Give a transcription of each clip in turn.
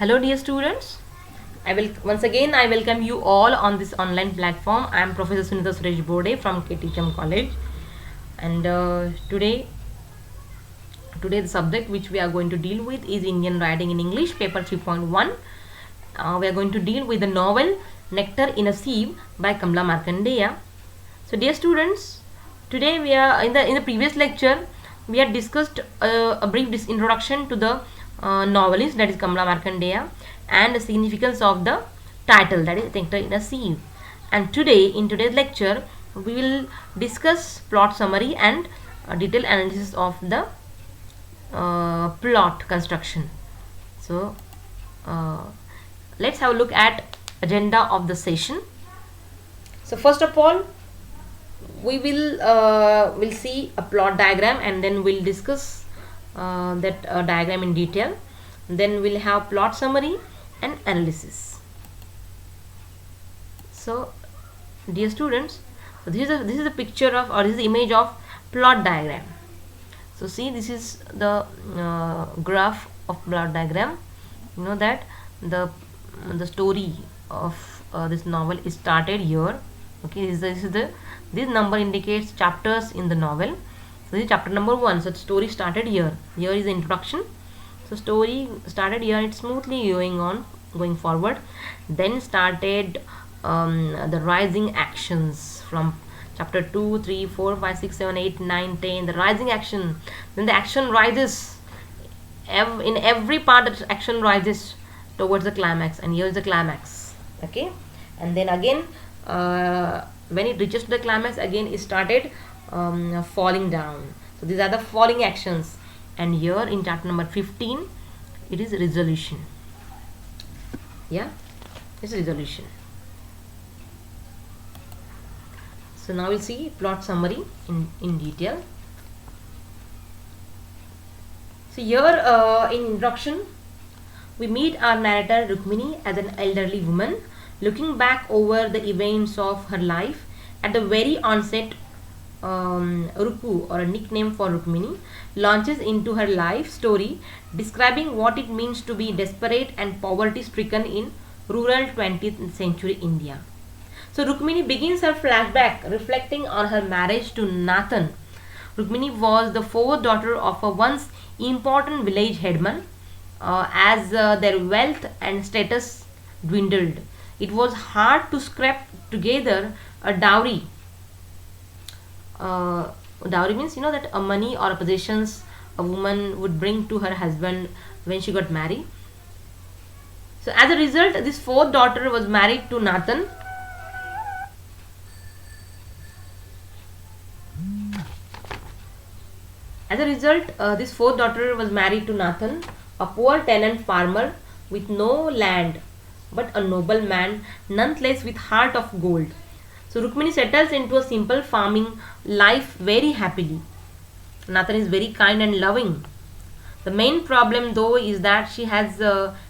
Hello dear students, I welcome you all on this online platform. I am Professor Sunita Suresh Bode from KTHM College, and today the subject which we are going to deal with is Indian Writing in English paper 3.1. We are going to deal with the novel Nectar in a Sieve by Kamla Markandeya. So dear students, today we are in the previous lecture we had discussed a brief introduction to the novelist, that is Kamla Markandeya, and the significance of the title, that is Nectar in a Sieve. And today in today's lecture we will discuss plot summary and detailed analysis of the plot construction. So let's have a look at agenda of the session. So first of all, we will see a plot diagram, and then we'll discuss that diagram in detail. Then we'll have plot summary and analysis. So dear students, so this is a picture of, or this is the image of plot diagram. So see, this is the graph of plot diagram. You know that the story of this novel is started here. Okay, this number indicates chapters in the novel. So this is chapter number 1. So the story started here. Here is the introduction. So story started here. It's smoothly going forward. Then started the rising actions from chapter 2, 3, 4, 5, 6, 7, 8, 9, 10. The rising action. Then the action rises. In every part, the action rises towards the climax, and here is the climax. Okay, and then again when it reaches to the climax, again it started falling down. So these are the falling actions, and here in chapter number 15 it is resolution. Yeah, it's resolution. So now we'll see plot summary in detail. So here in introduction we meet our narrator Rukmini as an elderly woman looking back over the events of her life. At the very onset, Ruku, or a nickname for Rukmini, launches into her life story describing what it means to be desperate and poverty stricken in rural 20th century India. So Rukmini begins her flashback reflecting on her marriage to Nathan. Rukmini was the fourth daughter of a once important village headman. As their wealth and status dwindled, it was hard to scrape together a dowry. Dowry means, you know, that a money or a possessions a woman would bring to her husband when she got married. So as a result, this fourth daughter was married to Nathan. This fourth daughter was married to Nathan, a poor tenant farmer with no land, but a noble man nonetheless with heart of gold. So Rukmini settles into a simple farming life very happily. Nathan is very kind and loving. The main problem though is that she has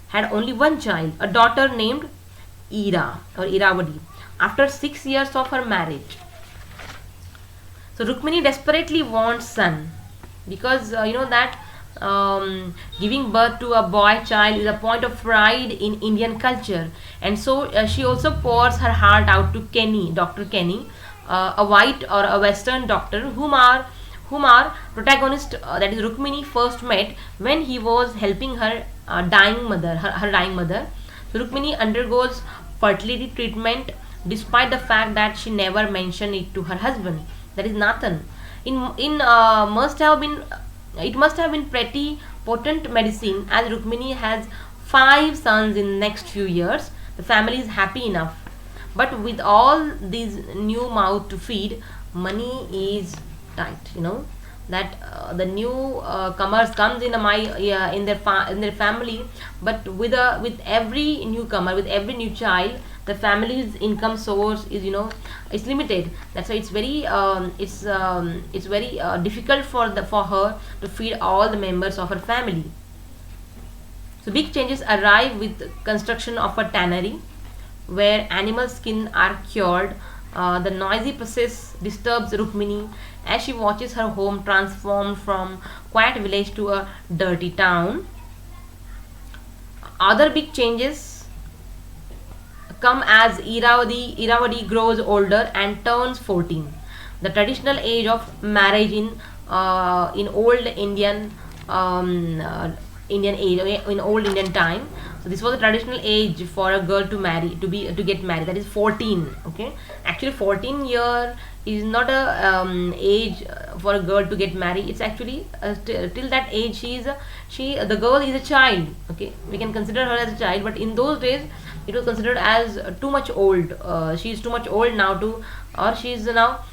had only one child, a daughter named Ira or Iravadi, after 6 years of her marriage. So Rukmini desperately wants son, because you know that giving birth to a boy child is a point of pride in Indian culture, and so she also pours her heart out to Kenny, Dr. Kenny, a white or a Western doctor whom our protagonist, that is Rukmini, first met when he was helping her dying mother. So Rukmini undergoes fertility treatment despite the fact that she never mentioned it to her husband, that is Nathan. It must have been pretty potent medicine, as Rukmini has 5 sons in the next few years. The family is happy enough, but with all these new mouth to feed, money is tight. You know that the new comers comes in in their family, but with every newcomer, with every new child, the family's income source is, it's limited. That's why it's very difficult for her to feed all the members of her family. So big changes arrive with construction of a tannery where animal skin are cured. The noisy process disturbs Rukmini as she watches her home transformed from quiet village to a dirty town. Other big changes come as Iravadi grows older and turns 14. The traditional age of marriage in old um, uh, Indian age, in old Indian time. So this was the traditional age for a girl to marry, to get married. That is 14. Okay, actually 14 year is not a age for a girl to get married. It's actually till that age the girl is a child. Okay, we can consider her as a child, but in those days it was considered as too much old. She is too much old now to, or she is now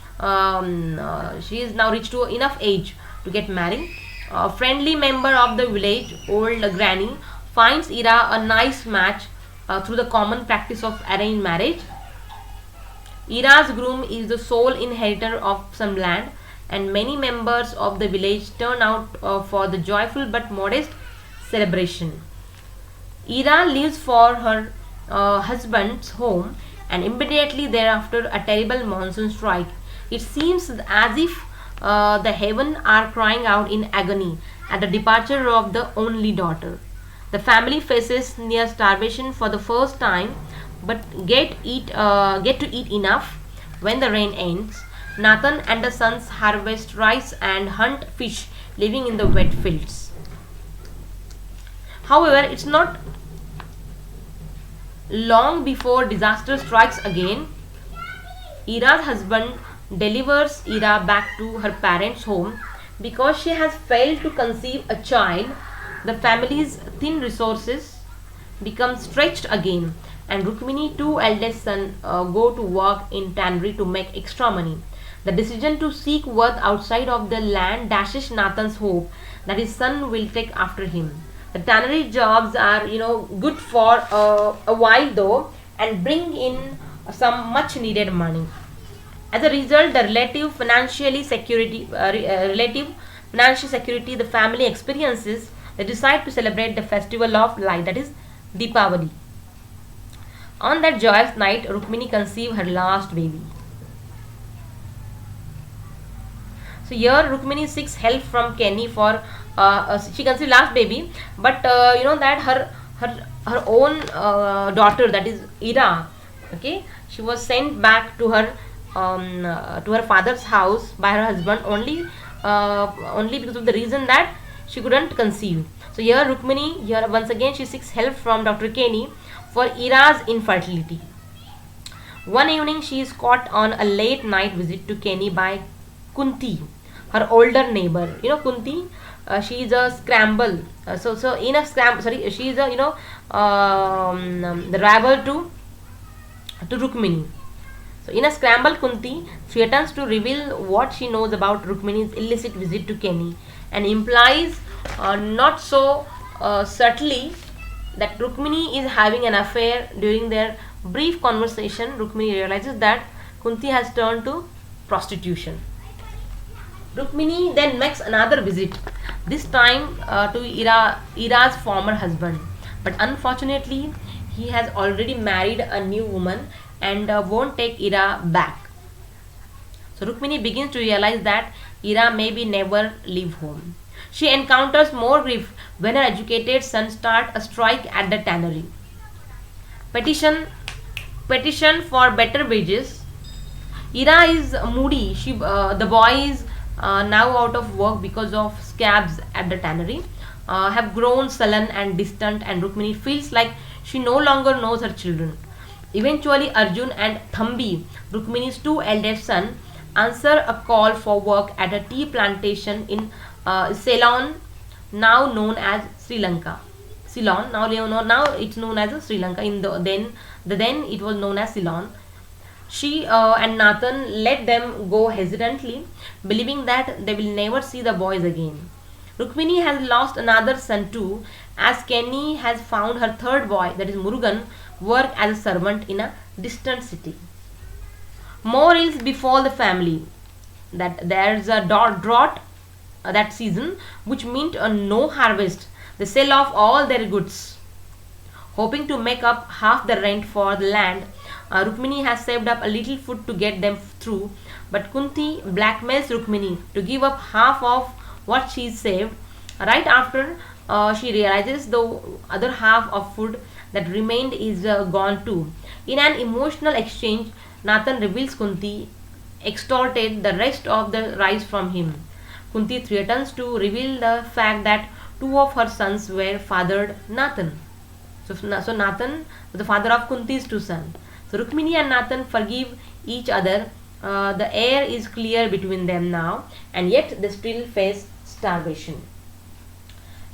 reached to enough age to get married. A friendly member of the village, old granny, finds Ira a nice match through the common practice of arranged marriage. Ira's groom is the sole inheritor of some land, and many members of the village turn out for the joyful but modest celebration. Ira leaves for her husband's home, and immediately thereafter a terrible monsoon strike. It seems as if the heaven are crying out in agony at the departure of the only daughter. The family faces near starvation for the first time, but get to eat enough when the rain ends. Nathan and the sons harvest rice and hunt fish, living in the wet fields. However, it's not long before disaster strikes again. Ira's husband delivers Ira back to her parents' home because she has failed to conceive a child. The family's thin resources become stretched again, and Rukmini, two eldest sons, go to work in tannery to make extra money. The decision to seek work outside of the land dashes Nathan's hope that his son will take after him. The tannery jobs are, good for a while though, and bring in some much needed money. As a result, the relative financial security the family experiences, they decide to celebrate the festival of light, that is Deepavali. On that joyous night, Rukmini conceived her last baby. So here Rukmini seeks help from Kenny for she conceived last baby, but that her own daughter, that is Ira, okay, she was sent back to her father's house by her husband only because of the reason that she couldn't conceive. So here Rukmini, here once again she seeks help from Dr. Kenny for Ira's infertility. One evening she is caught on a late night visit to Kenny by Kunti, her older neighbor. Kunti, she is a scramble. So in a scramble, sorry, she is a the rival to Rukmini. So in a scramble, Kunti threatens to reveal what she knows about Rukmini's illicit visit to Kenny, and implies not so subtly that Rukmini is having an affair. During their brief conversation, Rukmini realizes that Kunti has turned to prostitution. Rukmini then makes another visit, this time to Ira's former husband. But unfortunately, he has already married a new woman and won't take Ira back. So Rukmini begins to realize that Ira maybe never leave home. She encounters more grief when her educated son starts a strike at the tannery. Petition petition for better wages. Ira is moody. The boy is now out of work because of scabs at the tannery. Have grown sullen and distant, and Rukmini feels like she no longer knows her children. Eventually, Arjun and Thambi, Rukmini's two eldest sons, answer a call for work at a tea plantation in Ceylon, now known as Sri Lanka. Ceylon, now it's known as Sri Lanka. In then it was known as Ceylon. She and Nathan let them go hesitantly, believing that they will never see the boys again. Rukmini has lost another son too, as Kenny has found her third boy, that is Murugan, work as a servant in a distant city. More ills befall the family. That there's a drought that season, which meant a no harvest. They sell off all their goods, hoping to make up half the rent for the land. Rukmini has saved up a little food to get them through, but Kunti blackmails Rukmini to give up half of what she saved. Right after she realizes the other half of food that remained is gone too. In an emotional exchange, Nathan reveals Kunti extorted the rest of the rice from him. Kunti threatens to reveal the fact that two of her sons were fathered Nathan. So Nathan was the father of Kunti's two sons. So Rukmini and Nathan forgive each other. The air is clear between them now, and yet they still face starvation.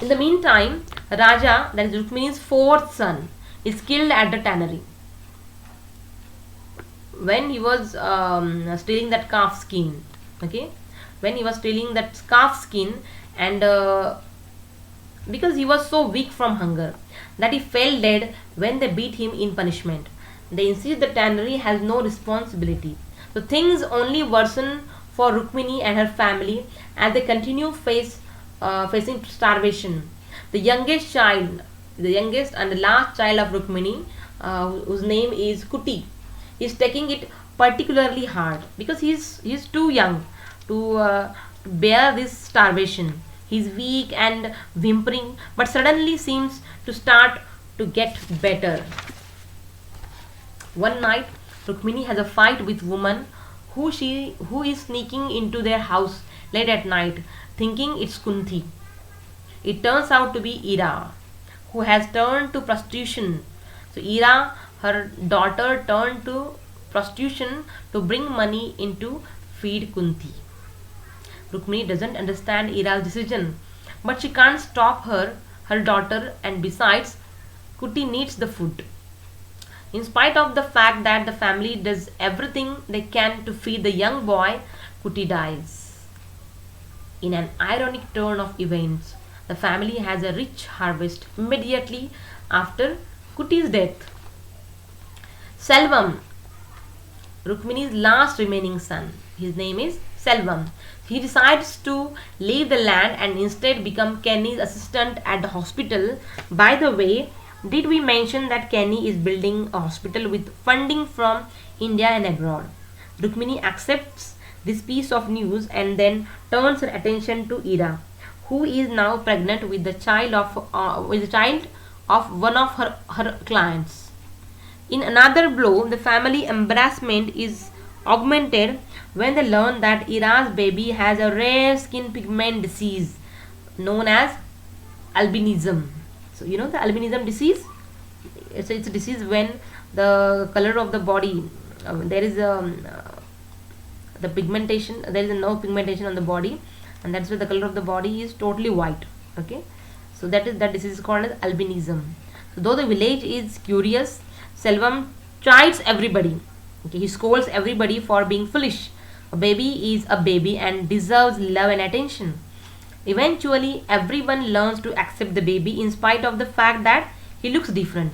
In the meantime, Raja, that is Rukmini's fourth son, is killed at the tannery when he was stealing that calf skin. Okay, when he was stealing that calf skin, and because he was so weak from hunger that he fell dead when they beat him in punishment. They insist the tannery has no responsibility. So things only worsen for Rukmini and her family as they continue facing starvation. The youngest child, the youngest and the last child of Rukmini, whose name is Kuti, is taking it particularly hard because he's too young to bear this starvation. He's weak and whimpering, but suddenly seems to start to get better. One night, Rukmini has a fight with woman who is sneaking into their house late at night, thinking it's Kunti. It turns out to be Ira, who has turned to prostitution. So Ira, her daughter, turned to prostitution to bring money in to feed Kunti. Rukmini doesn't understand Ira's decision, but she can't stop her daughter, and besides, Kuti needs the food. In spite of the fact that the family does everything they can to feed the young boy, Kuti dies. In an ironic turn of events, the family has a rich harvest immediately after Kuti's death. Selvam, Rukmini's last remaining son, his name is Selvam. He decides to leave the land and instead become Kenny's assistant at the hospital. By the way, did we mention that Kenny is building a hospital with funding from India and abroad? Rukmini accepts this piece of news and then turns her attention to Ira, who is now pregnant with the child of one of her clients. In another blow, the family embarrassment is augmented when they learn that Ira's baby has a rare skin pigment disease known as albinism. So you know the albinism disease? It's a disease when the color of the body, there is the pigmentation, there is no pigmentation on the body, and that's why the color of the body is totally white. Okay, so that disease is called as albinism. So though the village is curious, Selvam chides everybody. Okay, he scolds everybody for being foolish. A baby is a baby and deserves love and attention. Eventually, everyone learns to accept the baby in spite of the fact that he looks different.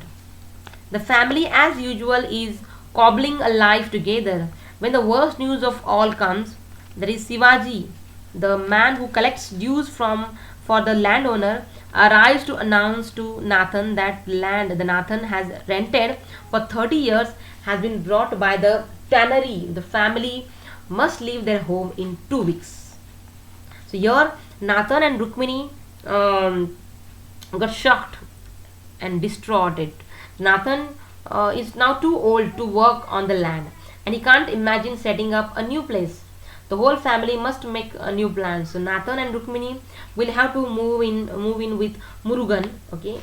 The family, as usual, is cobbling a life together when the worst news of all comes. There is Sivaji, the man who collects dues for the landowner, arrives to announce to Nathan that land the Nathan has rented for 30 years has been brought by the tannery. The family must leave their home in 2 weeks. So here Nathan and Rukmini got shocked and distraught. Nathan is now too old to work on the land, and he can't imagine setting up a new place. The whole family must make a new plan. So Nathan and Rukmini will have to move in with Murugan, okay,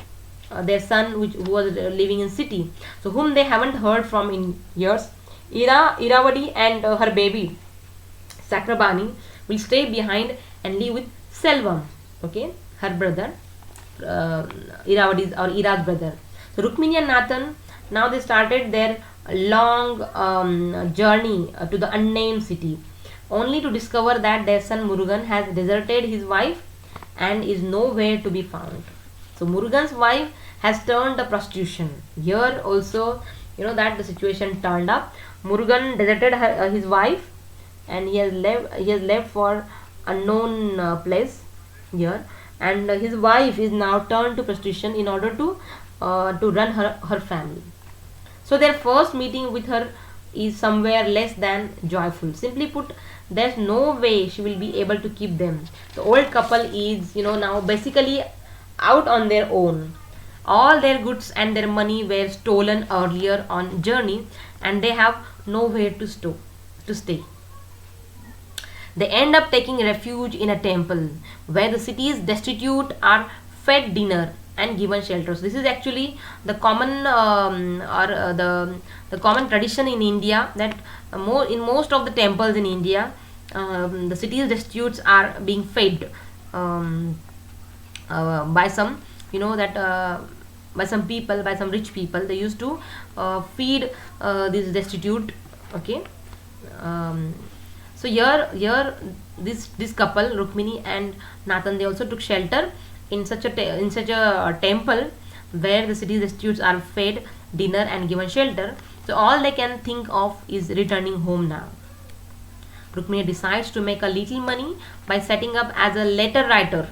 their son who was living in city, so whom they haven't heard from in years. Iravadi and her baby Sakrabani will stay behind and live with Selvam, okay, her brother, Iravadi's or Ira's brother. So Rukmini and Nathan, now they started their long journey to the unnamed city, only to discover that their son Murugan has deserted his wife and is nowhere to be found. So Murugan's wife has turned to prostitution. Here also, you know that the situation turned up. Murugan deserted his wife, and he has left for unknown place here, and his wife is now turned to prostitution in order to run her family. So their first meeting with her is somewhere less than joyful. Simply put, there's no way she will be able to keep them. The old couple is, now basically out on their own. All their goods and their money were stolen earlier on journey, and they have nowhere to stay. They end up taking refuge in a temple where the city's destitute are fed dinner and given shelter. So this is actually the common or the common tradition in India, that in most of the temples in India, the city's destitutes are being fed um, by some, that by some people, by some rich people. They used to feed this destitute. Okay. um, so here this couple, Rukmini and Nathan, they also took shelter in such a temple where the city destitutes are fed dinner and given shelter. So all they can think of is returning home now. Rukmini decides to make a little money by setting up as a letter writer,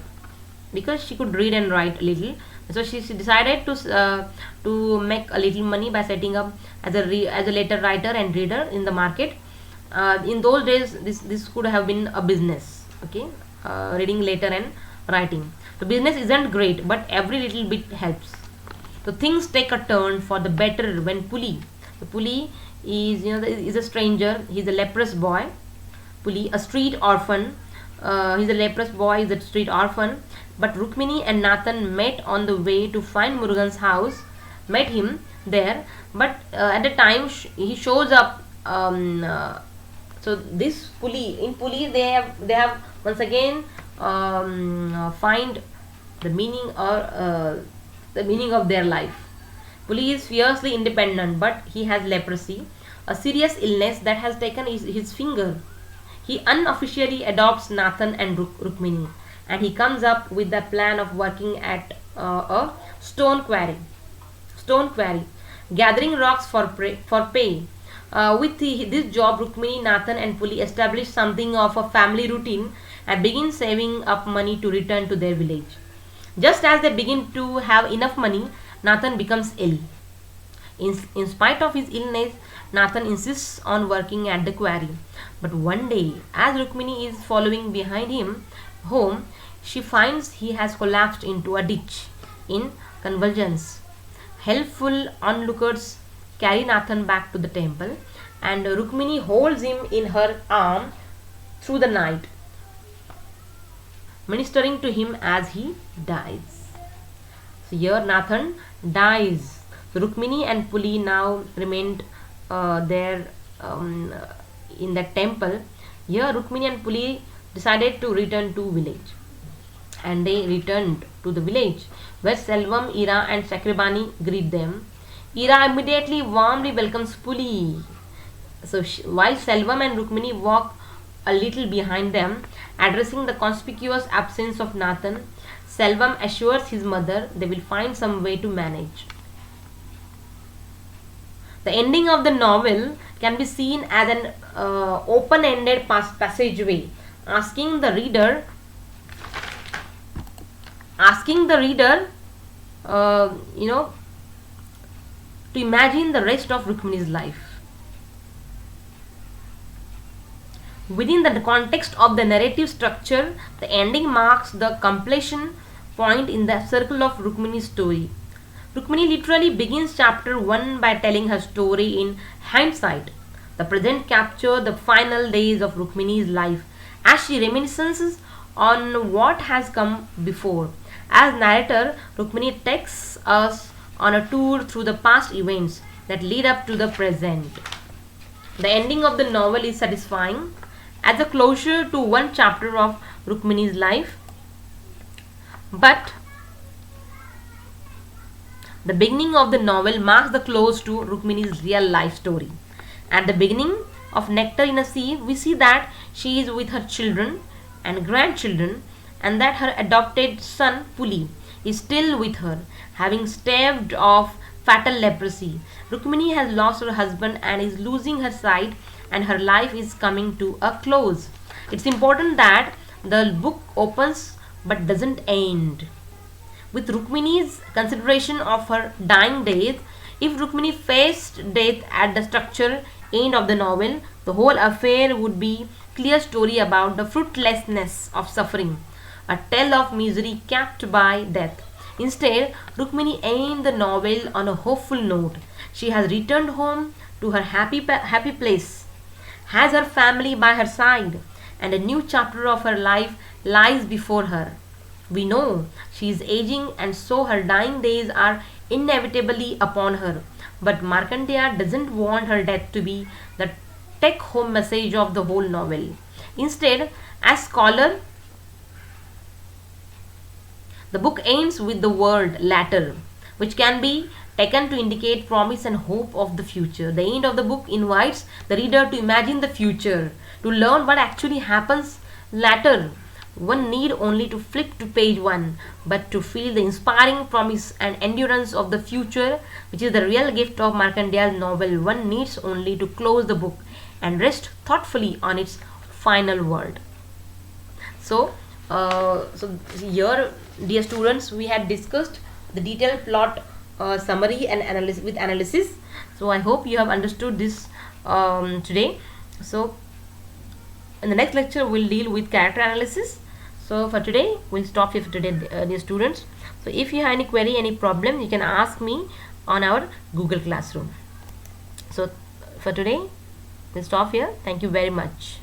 because she could read and write a little. So she decided to make a little money by setting up as a letter writer and reader in the market. In those days, this could have been a business. Okay. Reading letter and writing. The business isn't great, but every little bit helps. So things take a turn for the better when Puli, the Puli is a stranger. He's a leprous boy. Puli, a street orphan. He's a leprous boy, he's a street orphan. But Rukmini and Nathan met on the way to find Murugan's house, met him there. But at the time he shows up. So this Puli, in Puli they have once again find the meaning, or the meaning of their life. Puli is fiercely independent, but he has leprosy, a serious illness that has taken his finger. He unofficially adopts Nathan and Rukmini, and he comes up with the plan of working at a stone quarry, gathering rocks for pay. With this job, Rukmini, Nathan and Puli establish something of a family routine and begin saving up money to return to their village. Just as they begin to have enough money, Nathan becomes ill. In spite of his illness, Nathan insists on working at the quarry. But one day, as Rukmini is following behind him home, she finds he has collapsed into a ditch in convulsions. Helpful onlookers carry Nathan back to the temple, and Rukmini holds him in her arm through the night, ministering to him as he dies. So here Nathan dies. So Rukmini and Puli now remained there in that temple. Here Rukmini and Puli decided to return to village, and they returned to the village where Selvam, Ira and Chakrabani greet them. Ira immediately warmly welcomes Puli. So while Selvam and Rukmini walk a little behind them, addressing the conspicuous absence of Nathan, Selvam assures his mother they will find some way to manage. The ending of the novel can be seen as an open-ended passageway, asking the reader, to imagine the rest of Rukmini's life. Within the context of the narrative structure, the ending marks the completion point in the circle of Rukmini's story. Rukmini literally begins chapter 1 by telling her story in hindsight. The present captures the final days of Rukmini's life as she reminisces on what has come before. As narrator, Rukmini takes us on a tour through the past events that lead up to the present. The ending of the novel is satisfying as a closure to one chapter of Rukmini's life, but the beginning of the novel marks the close to Rukmini's real life story. At the beginning of Nectar in a Sea, we see that she is with her children and grandchildren, and that her adopted son Puli is still with her, having staved off fatal leprosy. Rukmini has lost her husband and is losing her sight, and her life is coming to a close. It's important that the book opens but doesn't end with Rukmini's consideration of her dying days. If Rukmini faced death at the structure end of the novel, the whole affair would be clear story about the fruitlessness of suffering, a tale of misery capped by death. Instead, Rukmini aimed the novel on a hopeful note. She has returned home to her happy place, has her family by her side, and a new chapter of her life lies before her. We know she is aging, and so her dying days are inevitably upon her. But Markandeya doesn't want her death to be the take home message of the whole novel. Instead, as scholar, the book ends with the word latter, which can be taken to indicate promise and hope of the future. The end of the book invites the reader to imagine the future, to learn what actually happens later. One need only to flip to page 1, but to feel the inspiring promise and endurance of the future, which is the real gift of Markandeya's novel. One needs only to close the book and rest thoughtfully on its final word. So here, dear students, we had discussed the detailed plot summary and analysis with analysis. So I hope you have understood this today. So in the next lecture, we'll deal with character analysis. So for today, we'll stop here for today, dear students. So if you have any query, any problem, you can ask me on our Google Classroom. So for today, we'll stop here. Thank you very much.